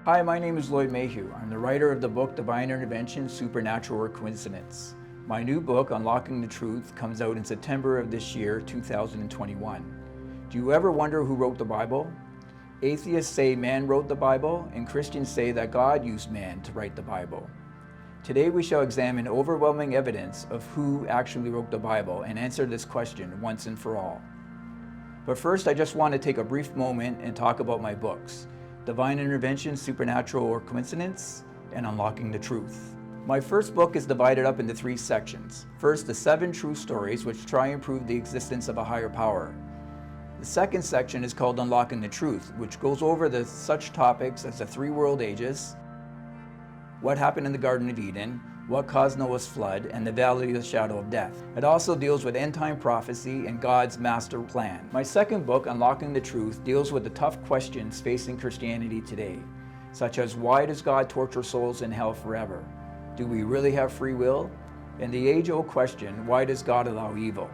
Hi, my name is Lloyd Mayhew. I'm the writer of the book Divine Intervention, Supernatural or Coincidence. My new book, Unlocking the Truth, comes out in September of this year, 2021. Do you ever wonder who wrote the Bible? Atheists say man wrote the Bible, and Christians say that God used man to write the Bible. Today we shall examine overwhelming evidence of who actually wrote the Bible and answer this question once and for all. But first, I just want to take a brief moment and talk about my books, Divine Intervention, Supernatural or Coincidence, and Unlocking the Truth. My first book is divided up into 3 sections. First, the 7 true stories which try and prove the existence of a higher power. The second section is called Unlocking the Truth, which goes over such topics as the 3 world ages, what happened in the Garden of Eden, what caused Noah's flood, and the valley of the shadow of death. It also deals with end-time prophecy and God's master plan. My second book, Unlocking the Truth, deals with the tough questions facing Christianity today, such as why does God torture souls in hell forever? Do we really have free will? And the age-old question, why does God allow evil?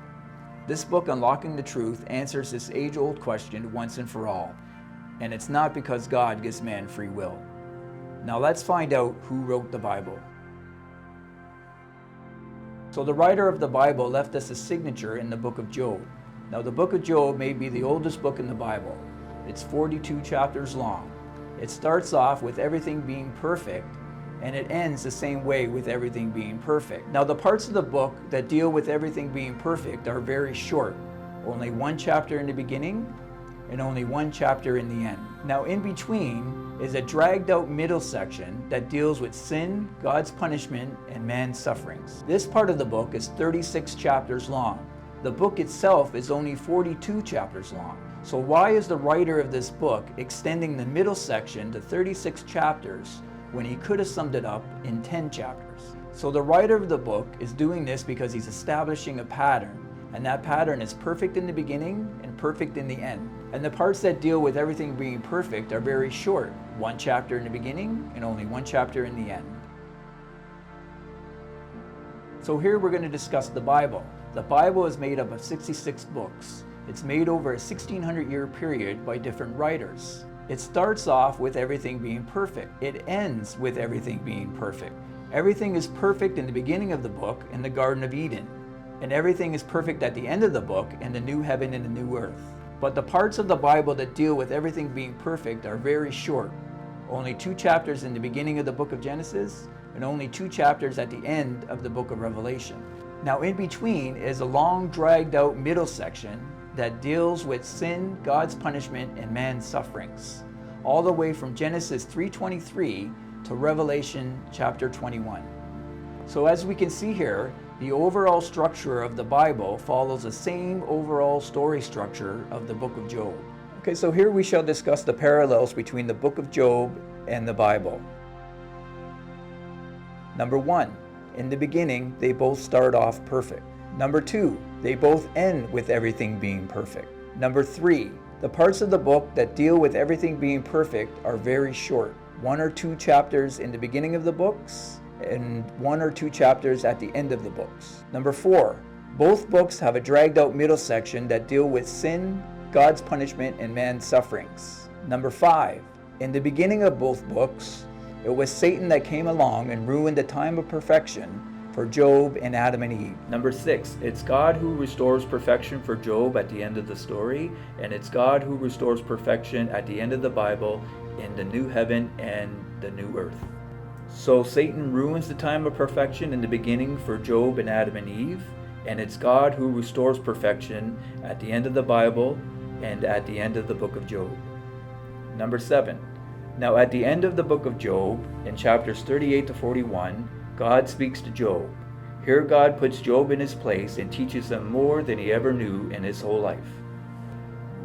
This book, Unlocking the Truth, answers this age-old question once and for all, and it's not because God gives man free will. Now let's find out who wrote the Bible. So the writer of the Bible left us a signature in the book of Job. Now the book of Job may be the oldest book in the Bible. It's 42 chapters long. It starts off with everything being perfect, and it ends the same way with everything being perfect. Now the parts of the book that deal with everything being perfect are very short. Only 1 chapter in the beginning and only 1 chapter in the end. Now in between is a dragged out middle section that deals with sin, God's punishment, and man's sufferings. This part of the book is 36 chapters long. The book itself is only 42 chapters long. So why is the writer of this book extending the middle section to 36 chapters when he could have summed it up in 10 chapters? So the writer of the book is doing this because he's establishing a pattern, and that pattern is perfect in the beginning and perfect in the end. And the parts that deal with everything being perfect are very short, 1 chapter in the beginning and only 1 chapter in the end. So here we're going to discuss the Bible. The Bible is made up of 66 books. It's made over a 1600-year period by different writers. It starts off with everything being perfect. It ends with everything being perfect. Everything is perfect in the beginning of the book in the Garden of Eden, and everything is perfect at the end of the book in the new heaven and the new earth. But the parts of the Bible that deal with everything being perfect are very short. Only 2 chapters in the beginning of the book of Genesis and only 2 chapters at the end of the book of Revelation. Now in between is a long dragged out middle section that deals with sin, God's punishment, and man's sufferings, all the way from Genesis 3:23 to Revelation chapter 21. So as we can see here, the overall structure of the Bible follows the same overall story structure of the book of Job. Okay, so here we shall discuss the parallels between the book of Job and the Bible. Number 1, in the beginning, they both start off perfect. Number 2, they both end with everything being perfect. Number 3, the parts of the book that deal with everything being perfect are very short. 1 or 2 chapters in the beginning of the books, and 1 or 2 chapters at the end of the books. Number 4, both books have a dragged out middle section that deal with sin, God's punishment, and man's sufferings. Number 5, in the beginning of both books, it was Satan that came along and ruined the time of perfection for Job and Adam and Eve. Number 6, it's God who restores perfection for Job at the end of the story, and it's God who restores perfection at the end of the Bible in the new heaven and the new earth. So Satan ruins the time of perfection in the beginning for Job and Adam and Eve, and it's God who restores perfection at the end of the Bible and at the end of the book of Job. Number 7, now at the end of the book of Job, in chapters 38 to 41, God speaks to Job. Here God puts Job in his place and teaches him more than he ever knew in his whole life.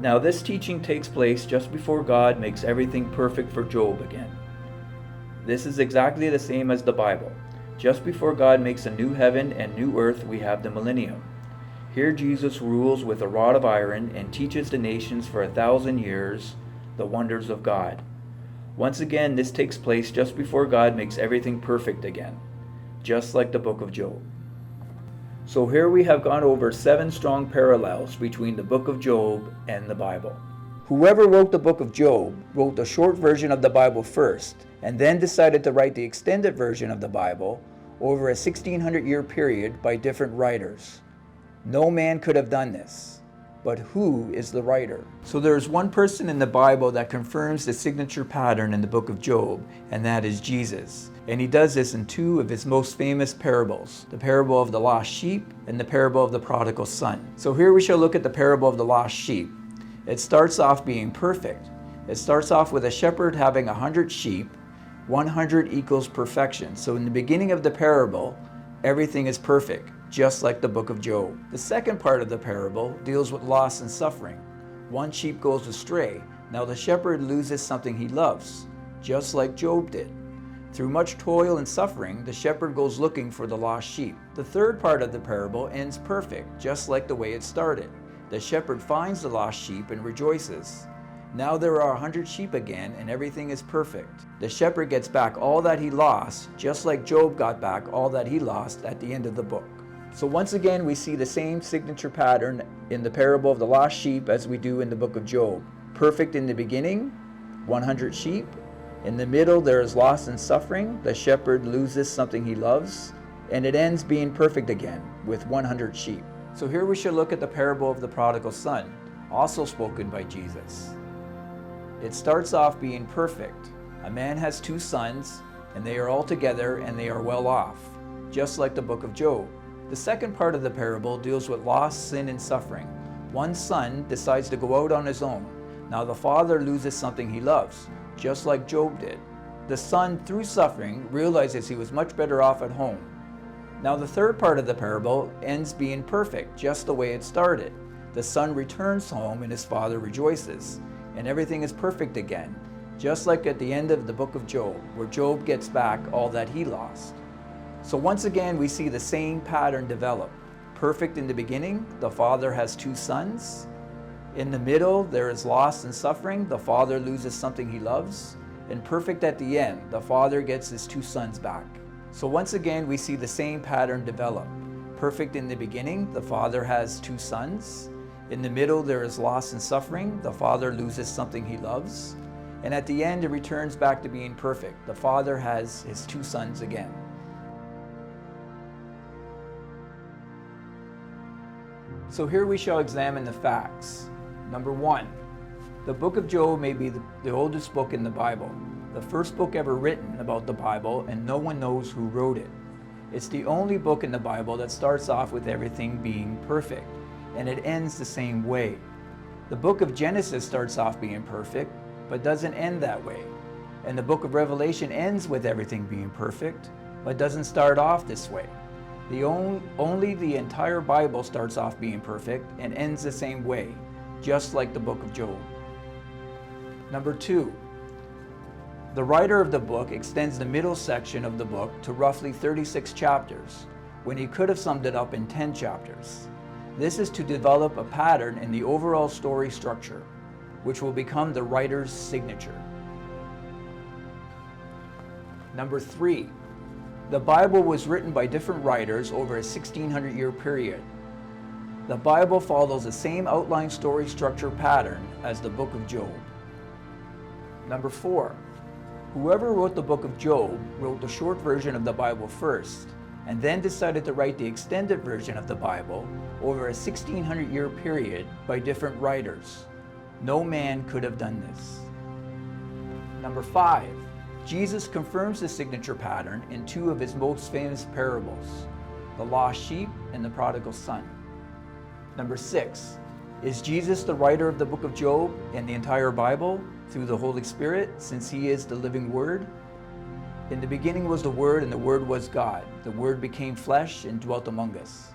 Now this teaching takes place just before God makes everything perfect for Job again. This is exactly the same as the Bible. Just before God makes a new heaven and new earth, we have the millennium. Here Jesus rules with a rod of iron and teaches the nations for 1,000 years the wonders of God. Once again, this takes place just before God makes everything perfect again, just like the book of Job. So here we have gone over 7 strong parallels between the book of Job and the Bible. Whoever wrote the book of Job wrote the short version of the Bible first, and then decided to write the extended version of the Bible over a 1600-year period by different writers. No man could have done this. But who is the writer? So there is one person in the Bible that confirms the signature pattern in the book of Job, and that is Jesus. And he does this in two of his most famous parables, the parable of the lost sheep and the parable of the prodigal son. So here we shall look at the parable of the lost sheep. It starts off being perfect. It starts off with a shepherd having 100 sheep. 100 equals perfection. So in the beginning of the parable, everything is perfect, just like the book of Job. The second part of the parable deals with loss and suffering. One sheep goes astray. Now the shepherd loses something he loves, just like Job did. Through much toil and suffering, the shepherd goes looking for the lost sheep. The third part of the parable ends perfect, just like the way it started. The shepherd finds the lost sheep and rejoices. Now there are 100 sheep again, and everything is perfect. The shepherd gets back all that he lost, just like Job got back all that he lost at the end of the book. So once again, we see the same signature pattern in the parable of the lost sheep as we do in the book of Job. Perfect in the beginning, 100 sheep. In the middle, there is loss and suffering. The shepherd loses something he loves, and it ends being perfect again with 100 sheep. So here we shall look at the parable of the prodigal son, also spoken by Jesus. It starts off being perfect. A man has two sons, and they are all together, and they are well off, just like the book of Job. The second part of the parable deals with loss, sin, and suffering. One son decides to go out on his own. Now the father loses something he loves, just like Job did. The son, through suffering, realizes he was much better off at home. Now the third part of the parable ends being perfect, just the way it started. The son returns home, and his father rejoices, and everything is perfect again, just like at the end of the book of Job, where Job gets back all that he lost. So once again, we see the same pattern develop. Perfect in the beginning, the father has two sons. In the middle, there is loss and suffering. The father loses something he loves. And perfect at the end, the father gets his two sons back. So once again, we see the same pattern develop. Perfect in the beginning, the father has two sons. In the middle, there is loss and suffering. The father loses something he loves. And at the end, it returns back to being perfect. The father has his two sons again. So here we shall examine the facts. Number 1, the book of Job may be the oldest book in the Bible, the first book ever written about the Bible, and no one knows who wrote it. It's the only book in the Bible that starts off with everything being perfect, and it ends the same way. The book of Genesis starts off being perfect, but doesn't end that way. And the book of Revelation ends with everything being perfect, but doesn't start off this way. Only the entire Bible starts off being perfect and ends the same way, just like the book of Job. Number 2, the writer of the book extends the middle section of the book to roughly 36 chapters, when he could have summed it up in 10 chapters. This is to develop a pattern in the overall story structure, which will become the writer's signature. Number 3, the Bible was written by different writers over a 1600-year period. The Bible follows the same outline story structure pattern as the book of Job. Number 4, whoever wrote the book of Job wrote the short version of the Bible first, and then decided to write the extended version of the Bible over a 1600-year period by different writers. No man could have done this. Number 5, Jesus confirms the signature pattern in two of his most famous parables, the lost sheep and the prodigal son. Number 6, is Jesus the writer of the book of Job and the entire Bible through the Holy Spirit, since he is the living Word? In the beginning was the Word, and the Word was God. The Word became flesh and dwelt among us.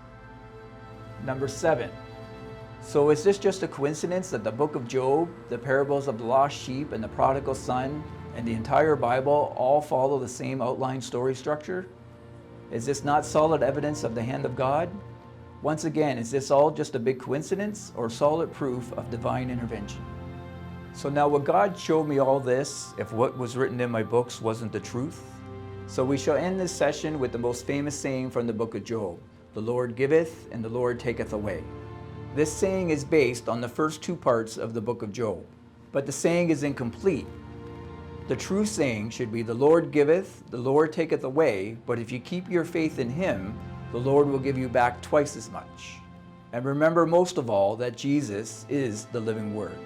Number 7, so is this just a coincidence that the book of Job, the parables of the lost sheep and the prodigal son, and the entire Bible all follow the same outline story structure? Is this not solid evidence of the hand of God? Once again, is this all just a big coincidence or solid proof of divine intervention? So now, would God show me all this if what was written in my books wasn't the truth? So we shall end this session with the most famous saying from the book of Job, "The Lord giveth and the Lord taketh away." This saying is based on the first two parts of the book of Job. but the saying is incomplete. The true saying should be, the Lord giveth, the Lord taketh away, but if you keep your faith in Him, the Lord will give you back twice as much. And remember most of all that Jesus is the living Word.